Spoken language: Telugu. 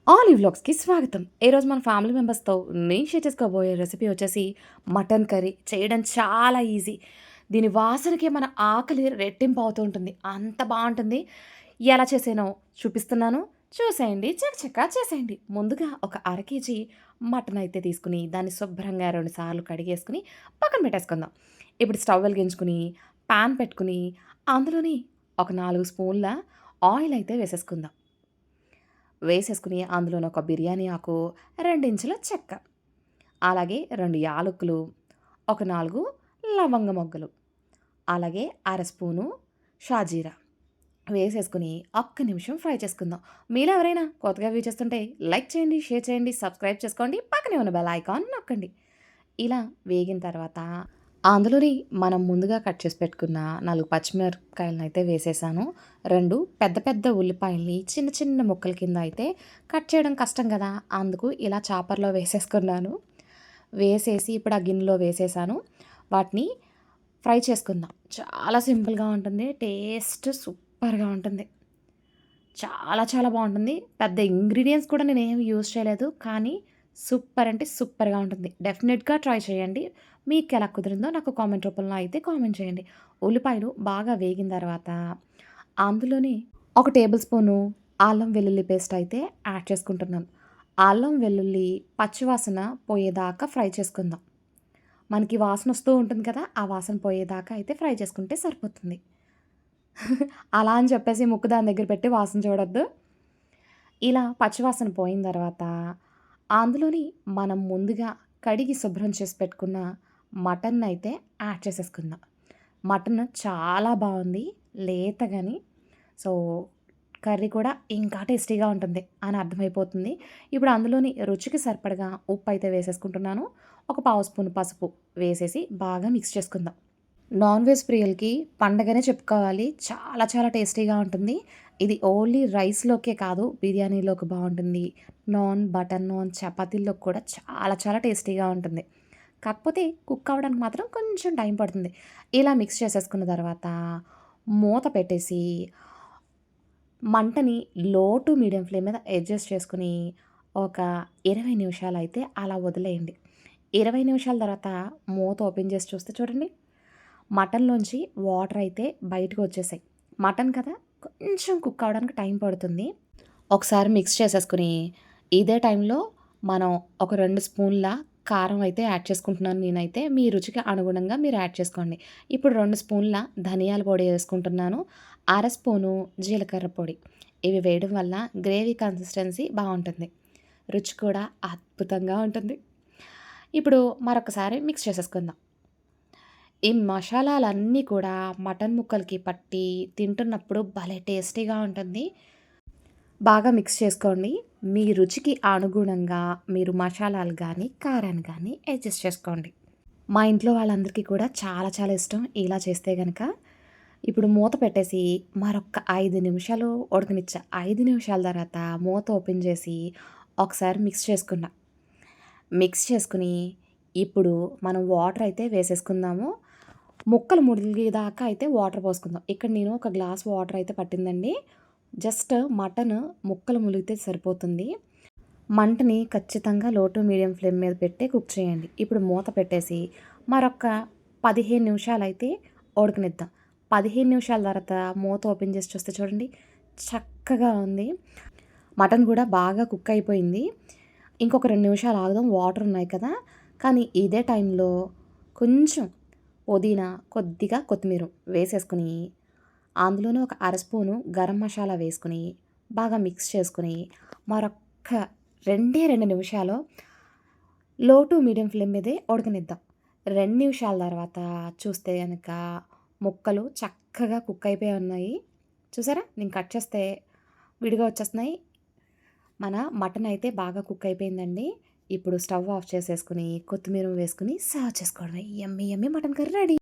ఆల్ ఈ వ్లాగ్స్‌కి స్వాగతం. ఈరోజు మన ఫ్యామిలీ మెంబర్స్‌తో నేను షేర్ చేసుకోబోయే రెసిపీ వచ్చేసి మటన్ కర్రీ. చేయడం చాలా ఈజీ. దీని వాసనకే మన ఆకలి రెట్టింపు అవుతూ ఉంటుంది. అంత బావుంటుంది. ఎలా చేసానో చూపిస్తున్నాను. చూసేయండి. చకచకా చేసేయండి. ముందుగా ఒక అర కేజీ మటన్ అయితే తీసుకొని దాన్ని శుభ్రంగా 2 సార్లు కడిగేసుకొని పక్కన పెట్టేసుకుందాం. ఇప్పుడు స్టవ్ వెలిగించుకొని పాన్ పెట్టుకొని అందులోని ఒక 4 స్పూన్ల ఆయిల్ అయితే వేసేసుకుందాం. వేసేసుకుని అందులోని ఒక బిర్యానీ ఆకు, 2 ఇంచుల చెక్క, అలాగే 2 యాలకులు, ఒక 4 లవంగ మొగ్గలు, అలాగే అర స్పూను షాజీరా వేసేసుకుని ఒక్క నిమిషం ఫ్రై చేసుకుందాం. మీలో ఎవరైనా కొత్తగా వ్యూ చేస్తుంటే లైక్ చేయండి, షేర్ చేయండి, సబ్స్క్రైబ్ చేసుకోండి. పక్కనే ఉన్న బెల్ ఐకాన్ నొక్కండి. ఇలా వేగిన తర్వాత అందులోని మనం ముందుగా కట్ చేసి పెట్టుకున్న 4 పచ్చిమిరపకాయలనైతే వేసేసాను. 2 పెద్ద పెద్ద ఉల్లిపాయల్ని చిన్న చిన్న ముక్కల కింద అయితే కట్ చేయడం కష్టం కదా! అందుకు ఇలా చాపర్‌లో వేసేసుకున్నాను. వేసేసి ఇప్పుడు ఆ గిన్నెలో వేసేసాను. వాటిని ఫ్రై చేసుకుందాం. చాలా సింపుల్‌గా ఉంటుంది. టేస్ట్ సూపర్‌గా ఉంటుంది. చాలా చాలా బావుంటుంది. పెద్ద ఇంగ్రీడియెంట్స్ కూడా నేనేమి యూజ్ చేయలేదు. కానీ సూపర్ అంటే సూపర్‌గా ఉంటుంది. డెఫినిట్‌గా ట్రై చేయండి. మీకెలా కుదిరిందో నాకు కామెంట్ రూపంలో అయితే కామెంట్ చేయండి. ఉల్లిపాయలు బాగా వేగిన తర్వాత అందులోని ఒక టేబుల్ స్పూను అల్లం వెల్లుల్లి పేస్ట్ అయితే యాడ్ చేసుకుంటున్నాను. అల్లం వెల్లుల్లి పచ్చివాసన పోయేదాకా ఫ్రై చేసుకుందాం. మనకి వాసన వస్తూ ఉంటుంది కదా! ఆ వాసన పోయేదాకా అయితే ఫ్రై చేసుకుంటే సరిపోతుంది. అలా అని చెప్పేసి ముక్కు దాని దగ్గర పెట్టి వాసన చూడొద్దు. ఇలా పచ్చివాసన పోయిన తర్వాత అందులోని మనం ముందుగా కడిగి శుభ్రం చేసి పెట్టుకున్న మటన్నయితే యాడ్ చేసేసుకుందాం. మటన్ చాలా బావుంది. లేతగాని. సో, కర్రీ కూడా ఇంకా టేస్టీగా ఉంటుంది అని అర్థమైపోతుంది. ఇప్పుడు అందులోని రుచికి సరిపడగా ఉప్పయితే వేసేసుకుంటున్నాను. ఒక పావు స్పూన్ పసుపు వేసేసి బాగా మిక్స్ చేసుకుందాం. నాన్ వెజ్ ప్రియులకి పండగనే చెప్పుకోవాలి. చాలా చాలా టేస్టీగా ఉంటుంది. ఇది ఓన్లీ రైస్‌లోకే కాదు, బిర్యానీలోకి బావుంటుంది. నాన్, బటర్ నాన్, చపాతీల్లోకి కూడా చాలా చాలా టేస్టీగా ఉంటుంది. కాకపోతే కుక్ అవ్వడానికి మాత్రం కొంచెం టైం పడుతుంది. ఇలా మిక్స్ చేసేసుకున్న తర్వాత మూత పెట్టేసి మంటని లో టు మీడియం ఫ్లేమ్ మీద అడ్జస్ట్ చేసుకొని ఒక 20 నిమిషాలయితే అలా వదిలేయండి. 20 నిమిషాల తర్వాత మూత ఓపెన్ చేసి చూస్తే చూడండి, మటన్‌లోంచి వాటర్ అయితే బయటకు వచ్చేసాయి. మటన్ కదా! కొంచెం కుక్ అవ్వడానికి టైం పడుతుంది. ఒకసారి మిక్స్ చేసేసుకొని, ఇదే టైంలో మనం ఒక 2 స్పూన్ల కారం అయితే యాడ్ చేసుకుంటున్నాను నేనైతే. మీ రుచికి అనుగుణంగా మీరు యాడ్ చేసుకోండి. ఇప్పుడు 2 స్పూన్ల ధనియాల పొడి వేసుకుంటున్నాను. అర స్పూను జీలకర్ర పొడి. ఇవి వేయడం వల్ల గ్రేవీ కన్సిస్టెన్సీ బావుంటుంది. రుచి కూడా అద్భుతంగా ఉంటుంది. ఇప్పుడు మరొకసారి మిక్స్ చేసేసుకుందాం. ఈ మసాలాలన్నీ కూడా మటన్ ముక్కలకి పట్టి తింటున్నప్పుడు భలే టేస్టీగా ఉంటుంది. బాగా మిక్స్ చేసుకోండి. మీ రుచికి అనుగుణంగా మీరు మసాలాలు గానీ, కారాన్ని గానీ అడ్జస్ట్ చేసుకోండి. మా ఇంట్లో వాళ్ళందరికీ కూడా చాలా చాలా ఇష్టం ఇలా చేస్తే గనక. ఇప్పుడు మూత పెట్టేసి మరొక్క 5 నిమిషాలు ఉడకనిచ్చా. 5 నిమిషాల తర్వాత మూత ఓపెన్ చేసి ఒకసారి మిక్స్ చేసుకున్నా. మిక్స్ చేసుకొని ఇప్పుడు మనం వాటర్ అయితే వేసేసుకుందాము. ముక్కలు మునిగేదాకా అయితే వాటర్ పోసుకుందాం. ఇక్కడ నేను ఒక గ్లాస్ వాటర్ అయితే పట్టిందండి. జస్ట్ మటన్ ముక్కలు ములిగితే సరిపోతుంది. మంటని ఖచ్చితంగా లో టు మీడియం ఫ్లేమ్ మీద పెట్టే కుక్ చేయండి. ఇప్పుడు మూత పెట్టేసి మరొక 15 నిమిషాలైతే ఉడకనిద్దాం. 15 నిమిషాల తర్వాత మూత ఓపెన్ చేసి చూస్తే చూడండి, చక్కగా ఉంది. మటన్ కూడా బాగా కుక్ అయిపోయింది. ఇంకొక 2 నిమిషాలు ఆగుదాం. వాటర్ ఉన్నాయి కదా! కానీ ఇదే టైంలో కొంచెం పుదీనా, కొద్దిగా కొత్తిమీర వేసేసుకొని అందులోనే ఒక అర స్పూను గరం మసాలా వేసుకొని బాగా మిక్స్ చేసుకొని మరొక్క 2 నిమిషాలు లో టు మీడియం ఫ్లేమ్ మీదే ఉడకనిద్దాం. 2 నిమిషాల తర్వాత చూస్తే గనక ముక్కలు చక్కగా కుక్ అయిపోయి ఉన్నాయి. చూసారా? నేను కట్ చేస్తే విడిగా వచ్చేస్తున్నాయి. మన మటన్ అయితే బాగా కుక్ అయిపోయిందండి. ఇప్పుడు స్టవ్ ఆఫ్ చేసేసుకొని కొత్తిమీర వేసుకొని సర్వ్ చేసుకోవడమే. యమ్మీ యమ్మీ మటన్ కర్రీ రెడీ.